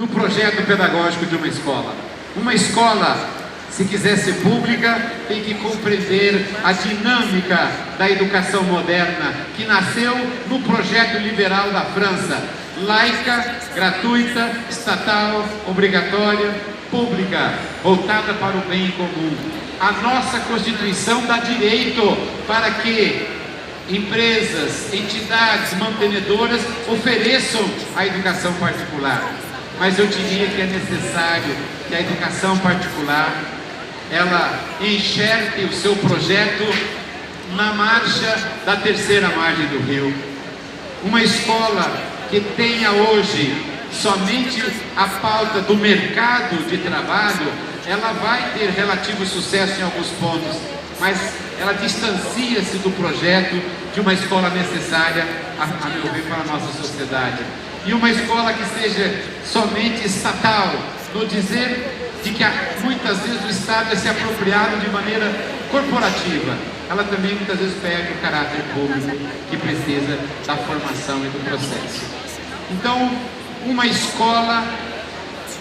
no projeto pedagógico de uma escola. Uma escola, se quiser ser pública, tem que compreender a dinâmica da educação moderna, que nasceu no projeto liberal da França: laica, gratuita, estatal, obrigatória, pública, voltada para o bem comum. A nossa Constituição dá direito para que empresas, entidades mantenedoras ofereçam a educação particular. Mas eu diria que é necessário que a educação particular ela enxergue o seu projeto na marcha da terceira margem do rio. Uma escola que tenha hoje somente a pauta do mercado de trabalho, ela vai ter relativo sucesso em alguns pontos, mas ela distancia-se do projeto de uma escola necessária, a meu ver, para a nossa sociedade. E uma escola que seja somente estatal, no dizer de que muitas vezes o Estado é se apropriado de maneira corporativa, ela também muitas vezes perde o caráter público que precisa da formação e do processo. Então, uma escola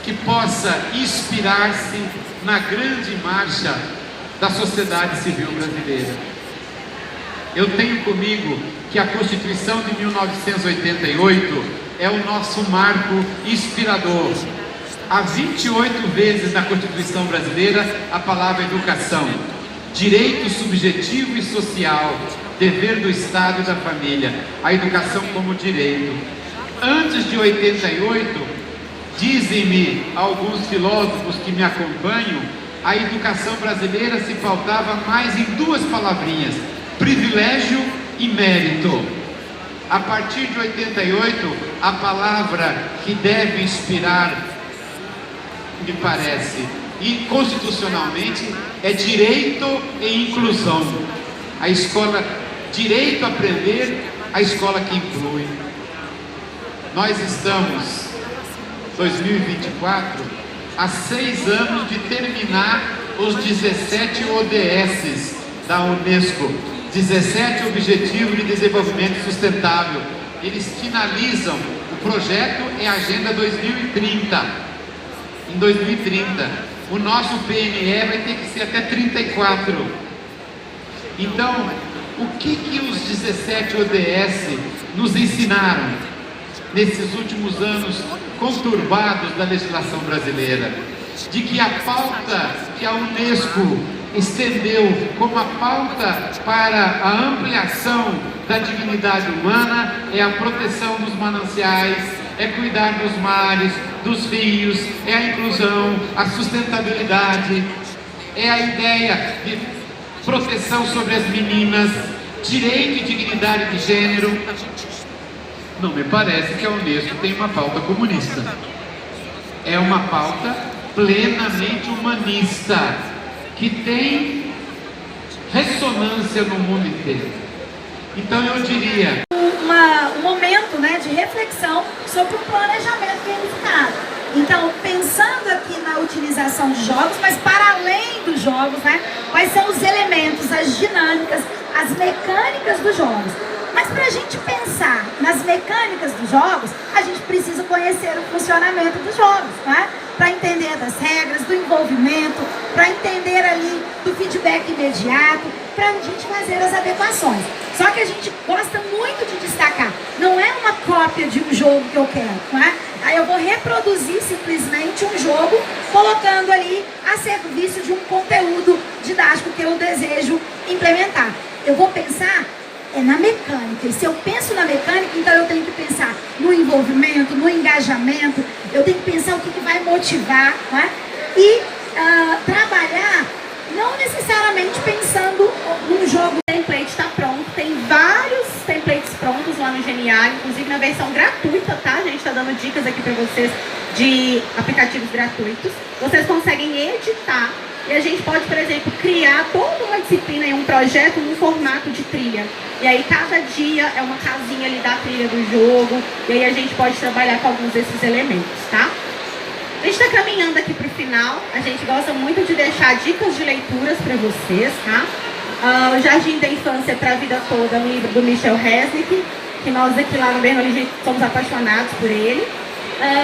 que possa inspirar-se na grande marcha da sociedade civil brasileira. Eu tenho comigo que a Constituição de 1988 é o nosso marco inspirador. Há 28 vezes na Constituição brasileira a palavra educação, direito subjetivo e social, dever do Estado e da família, a educação como direito. Antes de 88, dizem-me alguns filósofos que me acompanham, a educação brasileira se pautava mais em duas palavrinhas: privilégio e mérito. A partir de 88, a palavra que deve inspirar, me parece, e constitucionalmente, é direito e inclusão. A escola, direito a aprender, a escola que inclui. Nós estamos, 2024, há 6 anos de terminar os 17 ODS da Unesco, 17 Objetivos de Desenvolvimento Sustentável. Eles finalizam, o projeto é a Agenda 2030. Em 2030, o nosso PNE vai ter que ser até 34. Então, o que os 17 ODS nos ensinaram nesses últimos anos conturbados da legislação brasileira? De que a pauta que a Unesco estendeu como a pauta para a ampliação da dignidade humana é a proteção dos mananciais, é cuidar dos mares, dos rios, é a inclusão, a sustentabilidade, é a ideia de proteção sobre as meninas, direito e dignidade de gênero. Não me parece que a Unesco tem uma pauta comunista. É uma pauta plenamente humanista, que tem ressonância no mundo inteiro. Então eu diria... Um momento, né, de reflexão sobre o planejamento gamificado. Então, pensando aqui na utilização de jogos, mas para além dos jogos, né, quais são os elementos, as dinâmicas, as mecânicas dos jogos. Mas para a gente pensar nas mecânicas dos jogos, a gente precisa conhecer o funcionamento dos jogos, né? Para entender das regras, do envolvimento, para entender ali do feedback imediato, para a gente fazer as adequações. Só que a gente gosta muito de destacar, não é uma cópia de um jogo que eu quero, não é? Aí eu vou reproduzir simplesmente um jogo, colocando ali a serviço de um conteúdo didático que eu desejo implementar. Eu vou pensar na mecânica, e se eu penso na mecânica, então eu tenho que pensar no envolvimento, no engajamento, eu tenho que pensar o que vai motivar, não é? E trabalhar não necessariamente pensando num jogo. O template está pronto, tem vários templates prontos lá no Genial, inclusive na versão gratuita, tá? A gente está dando dicas aqui para vocês de aplicativos gratuitos. Vocês conseguem editar e a gente pode, por exemplo, criar toda uma disciplina em um projeto num formato de trilha. E aí cada dia é uma casinha ali da trilha do jogo, e aí a gente pode trabalhar com alguns desses elementos, tá? A gente está caminhando aqui para o final, a gente gosta muito de deixar dicas de leituras para vocês, tá? O Jardim da Infância para a Vida Toda, um livro do Michel Resnick, que nós aqui lá no Bernoulli somos apaixonados por ele.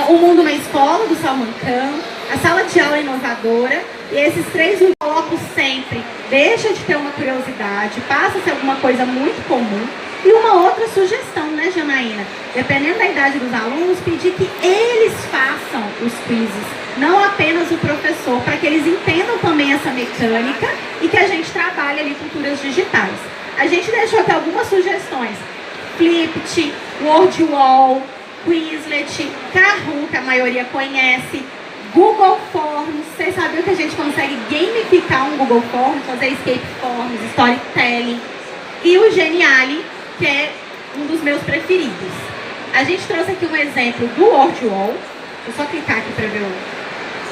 O Mundo Uma Escola, do Salman Khan, a Sala de Aula Inovadora, e esses 3 eu coloco sempre. Deixa de ter uma curiosidade, passa a ser alguma coisa muito comum. E uma outra sugestão, né, Janaína? Dependendo da idade dos alunos, pedir que eles façam os quizzes, não apenas o professor, para que eles entendam também essa mecânica e que a gente trabalhe ali culturas digitais. A gente deixou aqui algumas sugestões. Flipped, Word Wall, Quizlet, Kahoot, que a maioria conhece, Google Forms. Vocês sabiam que a gente consegue gamificar um Google Forms, fazer escape forms, storytelling, e o Geniali, que é um dos meus preferidos. A gente trouxe aqui um exemplo do Word Wall. Deixa eu só clicar aqui para ver o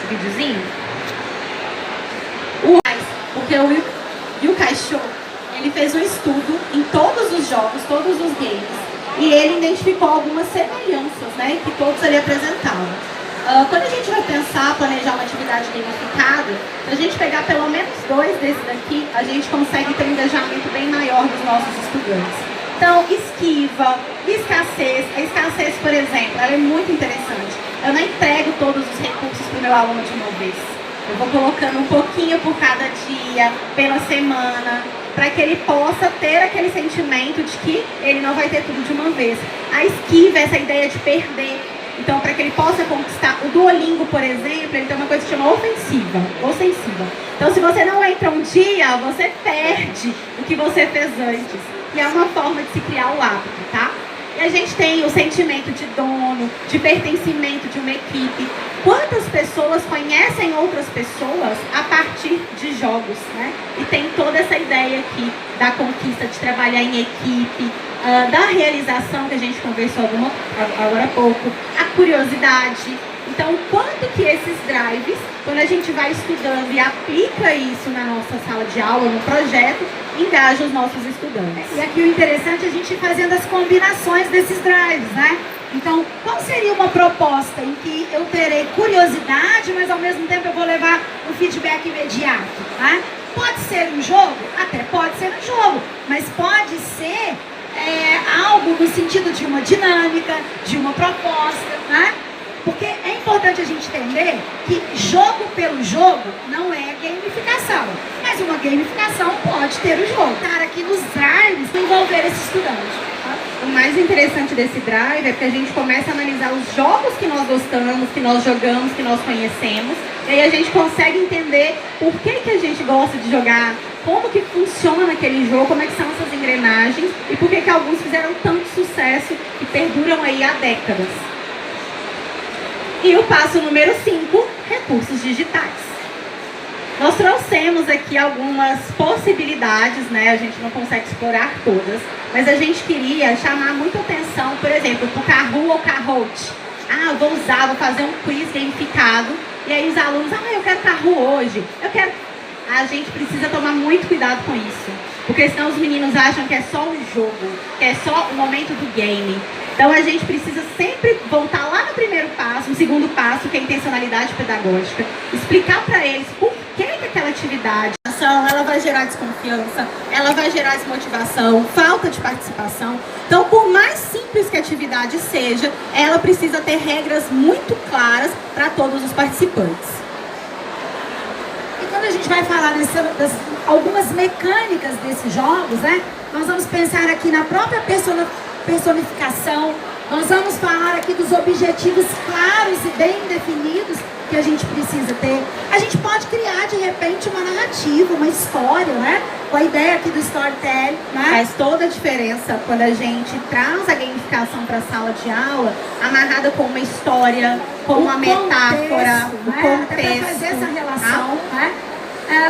videozinho. Porque o Yukai Show, ele fez um estudo em todos os jogos, todos os games, e ele identificou algumas semelhanças, né, que todos ali apresentavam. Quando a gente vai pensar, planejar uma atividade gamificada, se a gente pegar pelo menos 2 desses daqui, a gente consegue ter um engajamento bem maior dos nossos estudantes. Então, esquiva, escassez. A escassez, por exemplo, ela é muito interessante. Eu não entrego todos os recursos para o meu aluno de uma vez. Eu vou colocando um pouquinho por cada dia, pela semana, para que ele possa ter aquele sentimento de que ele não vai ter tudo de uma vez. A esquiva, essa ideia de perder. Então, para que ele possa conquistar, o Duolingo, por exemplo, ele tem uma coisa que chama ofensiva. Então, se você não entra um dia, você perde o que você fez antes. E é uma forma de se criar o hábito, tá? E a gente tem o sentimento de dono, de pertencimento de uma equipe. Quantas pessoas conhecem outras pessoas a partir de jogos, né? E tem toda essa ideia aqui da conquista, de trabalhar em equipe, da realização que a gente conversou agora há pouco, a curiosidade. Então, quanto que esses drives, quando a gente vai estudando e aplica isso na nossa sala de aula, no projeto, engaja os nossos estudantes. E aqui o interessante é a gente ir fazendo as combinações desses drives, né? Então, qual seria uma proposta em que eu terei curiosidade, mas ao mesmo tempo eu vou levar um feedback imediato, né? Pode ser um jogo? Até pode ser um jogo, mas pode ser algo no sentido de uma dinâmica, de uma proposta, né? Porque é importante a gente entender que jogo pelo jogo não é gamificação, mas uma gamificação pode ter o jogo. Cara, aqui nos drives envolver esse estudante. O mais interessante desse drive é que a gente começa a analisar os jogos que nós gostamos, que nós jogamos, que nós conhecemos, e aí a gente consegue entender por que a gente gosta de jogar, como que funciona aquele jogo, como é que são essas engrenagens e por que alguns fizeram tanto sucesso e perduram aí há décadas. E o passo número 5, recursos digitais. Nós trouxemos aqui algumas possibilidades, né? A gente não consegue explorar todas, mas a gente queria chamar muita atenção, por exemplo, para o Kahoot ou Kahoot. Vou fazer um quiz gamificado, e aí os alunos, eu quero Kahoot hoje, A gente precisa tomar muito cuidado com isso, porque senão os meninos acham que é só um jogo, que é só o momento do game. Então a gente precisa sempre voltar lá no primeiro passo, no segundo passo, que é a intencionalidade pedagógica, explicar para eles por que aquela atividade, ela vai gerar desconfiança, ela vai gerar desmotivação, falta de participação. Então, por mais simples que a atividade seja, ela precisa ter regras muito claras para todos os participantes. E quando a gente vai falar das algumas mecânicas desses jogos, né, nós vamos pensar aqui na própria personificação, nós vamos falar aqui dos objetivos claros e bem definidos que a gente precisa ter. A gente pode criar, de repente, uma narrativa, uma história, né? Com a ideia aqui do storytelling, né? Faz toda a diferença quando a gente traz a gamificação para a sala de aula, amarrada com uma história, com uma metáfora, o contexto. Até para fazer essa relação, né?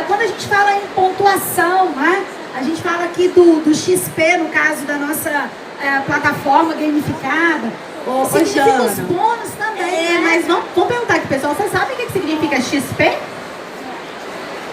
Quando a gente fala em pontuação, né? A gente fala aqui do XP, no caso da nossa plataforma gamificada. Significa os bônus também, né? Mas vamos perguntar aqui, pessoal, vocês sabem o que significa XP?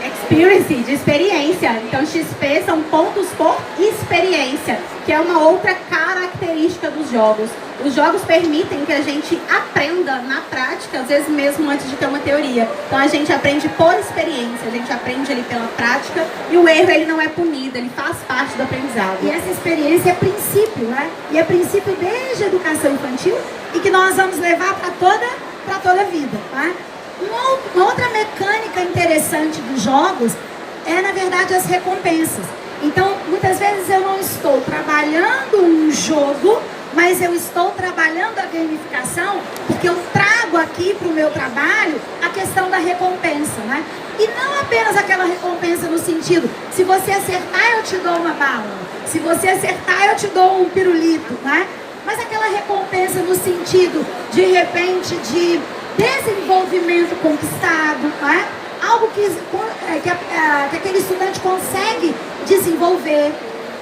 Experience, de experiência. Então, XP são pontos por experiência, que é uma outra característica dos jogos. Os jogos permitem que a gente aprenda na prática, às vezes mesmo antes de ter uma teoria. Então a gente aprende por experiência, a gente aprende ali pela prática e o erro ele não é punido, ele faz parte do aprendizado. E essa experiência é princípio, né? E é princípio desde a educação infantil e que nós vamos levar para toda a vida, tá? Uma outra mecânica interessante dos jogos é, na verdade, as recompensas. Então, muitas vezes eu não estou trabalhando um jogo, mas eu estou trabalhando a gamificação porque eu trago aqui para o meu trabalho a questão da recompensa, né? E não apenas aquela recompensa no sentido, se você acertar eu te dou uma bala, se você acertar eu te dou um pirulito, né? Mas aquela recompensa no sentido, de repente, de desenvolvimento conquistado, né? Algo que aquele estudante consegue desenvolver,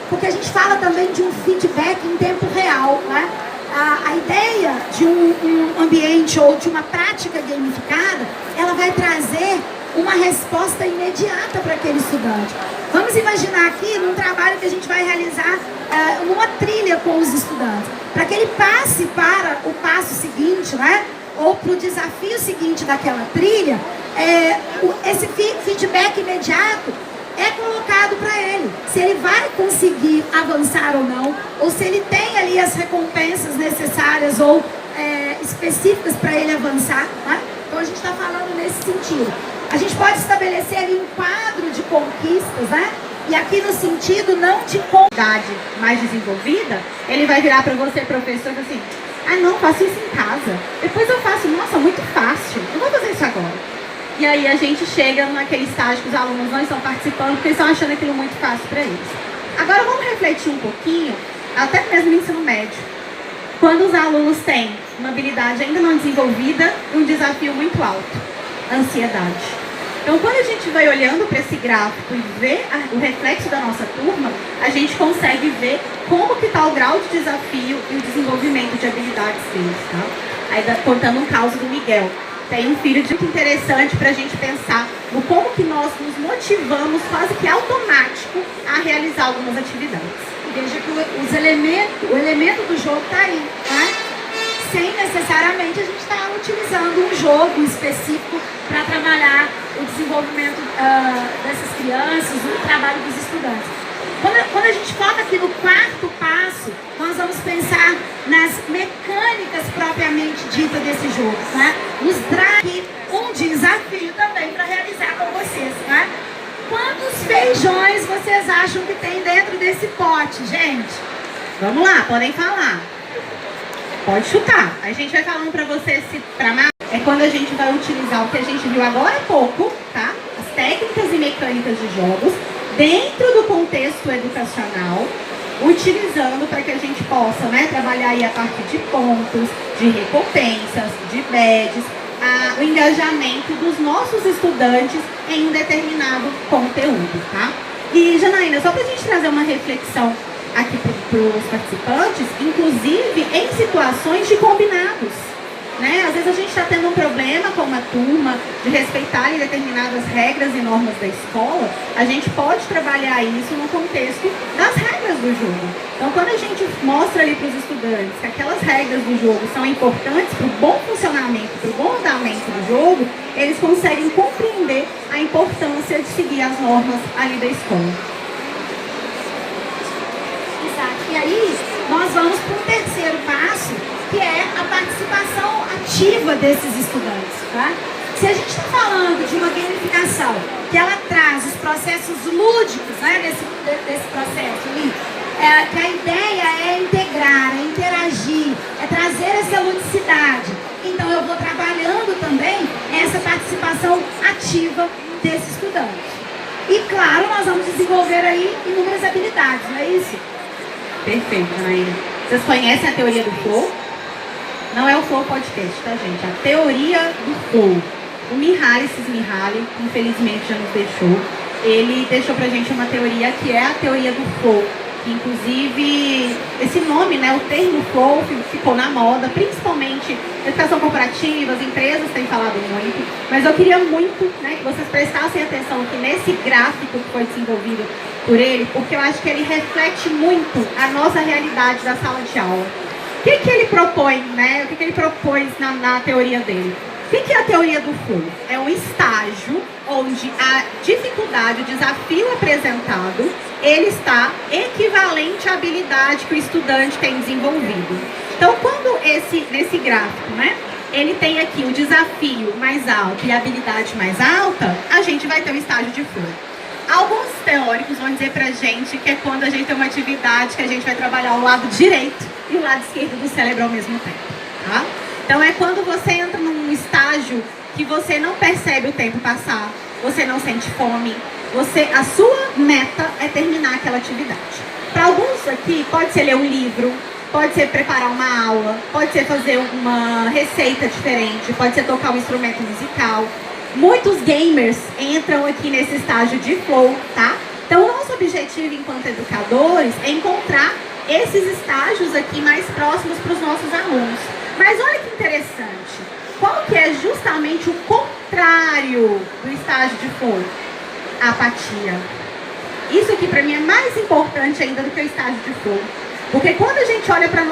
porque a gente fala também de um feedback em tempo real, né? A ideia de um ambiente ou de uma prática gamificada, ela vai trazer uma resposta imediata para aquele estudante. Vamos imaginar aqui num trabalho que a gente vai realizar numa trilha com os estudantes, para que ele passe para o passo seguinte, né? Ou para o desafio seguinte daquela trilha, esse feedback imediato é colocado para ele, se ele vai conseguir avançar ou não, ou se ele tem ali as recompensas necessárias ou específicas para ele avançar, né? Então a gente está falando nesse sentido. A gente pode estabelecer ali um quadro de conquistas, né? E aqui no sentido não de idade mais desenvolvida, ele vai virar para você, professor, e assim, ah não, faço isso em casa, depois eu faço, nossa, muito fácil, não vou fazer isso agora. E aí a gente chega naquele estágio que os alunos não estão participando porque estão achando aquilo muito fácil para eles. Agora vamos refletir um pouquinho, até mesmo no ensino médio. Quando os alunos têm uma habilidade ainda não desenvolvida e um desafio muito alto, a ansiedade. Então quando a gente vai olhando para esse gráfico e vê o reflexo da nossa turma, a gente consegue ver como que está o grau de desafio e o desenvolvimento de habilidades deles, tá? Aí contando um caso do Miguel. Tem um filho muito interessante para a gente pensar no como que nós nos motivamos quase que automático a realizar algumas atividades. Veja que o elemento do jogo está aí, né? Sem necessariamente a gente estar utilizando um jogo específico para trabalhar o desenvolvimento dessas crianças, o trabalho dos estudantes. Quando a gente foca aqui no quarto passo, nós vamos pensar nas mecânicas propriamente ditas desse jogo, né? Nos traz um desafio também para realizar com vocês, né? Quantos feijões vocês acham que tem dentro desse pote, gente? Vamos lá, podem falar. Pode chutar. A gente vai falando para vocês se é quando a gente vai utilizar o que a gente viu agora há pouco, tá? As técnicas e mecânicas de jogos dentro do contexto educacional, utilizando para que a gente possa, né, trabalhar aí a partir de pontos, de recompensas, de badges, o engajamento dos nossos estudantes em um determinado conteúdo, tá? E, Janaína, só para a gente trazer uma reflexão aqui para os participantes, inclusive em situações de combinados, né? Às vezes a gente está tendo um problema com uma turma de respeitar determinadas regras e normas da escola, a gente pode trabalhar isso no contexto das regras do jogo. Então, quando a gente mostra ali para os estudantes que aquelas regras do jogo são importantes para o bom funcionamento, para o bom andamento do jogo, eles conseguem compreender a importância de seguir as normas ali da escola. Exato. E aí, nós vamos para o terceiro passo, que é a participação ativa desses estudantes, tá? Se a gente está falando de uma gamificação que ela traz os processos lúdicos, né, desse processo ali, que a ideia é integrar, é interagir, é trazer essa ludicidade. Então eu vou trabalhando também essa participação ativa desse estudante. E claro, nós vamos desenvolver aí inúmeras habilidades, não é isso? Perfeito, Janaína. Vocês conhecem a teoria do flow? Não é o Flow Podcast, tá, gente? A teoria do flow. O Mihaly Csikszentmihalyi, infelizmente já nos deixou. Ele deixou pra gente uma teoria que é a teoria do flow. Que, inclusive, esse nome, né, o termo flow ficou na moda, principalmente educação corporativa, as empresas têm falado muito. Mas eu queria muito, né, que vocês prestassem atenção aqui nesse gráfico que foi desenvolvido por ele, porque eu acho que ele reflete muito a nossa realidade da sala de aula. O que ele propõe, né? O que ele propôs na teoria dele? O que é a teoria do flow? É um estágio onde a dificuldade, o desafio apresentado, ele está equivalente à habilidade que o estudante tem desenvolvido. Então, quando nesse gráfico, né, ele tem aqui o desafio mais alto e a habilidade mais alta, a gente vai ter um estágio de flow. Alguns teóricos vão dizer pra gente que é quando a gente tem uma atividade que a gente vai trabalhar o lado direito e o lado esquerdo do cérebro ao mesmo tempo, tá? Então é quando você entra num estágio que você não percebe o tempo passar, você não sente fome, a sua meta é terminar aquela atividade. Para alguns aqui, pode ser ler um livro, pode ser preparar uma aula, pode ser fazer uma receita diferente, pode ser tocar um instrumento musical. Muitos gamers entram aqui nesse estágio de flow, tá? Então o nosso objetivo enquanto educadores é encontrar esses estágios aqui mais próximos para os nossos alunos. Mas olha que interessante, qual que é justamente o contrário do estágio de flow? A apatia. Isso aqui para mim é mais importante ainda do que o estágio de flow. Porque quando a gente olha para as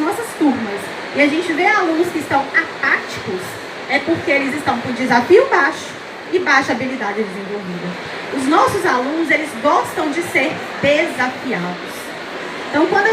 nossas turmas e a gente vê alunos que estão apáticos, é porque eles estão com desafio baixo e baixa habilidade desenvolvida. Os nossos alunos, eles gostam de ser desafiados. Então, quando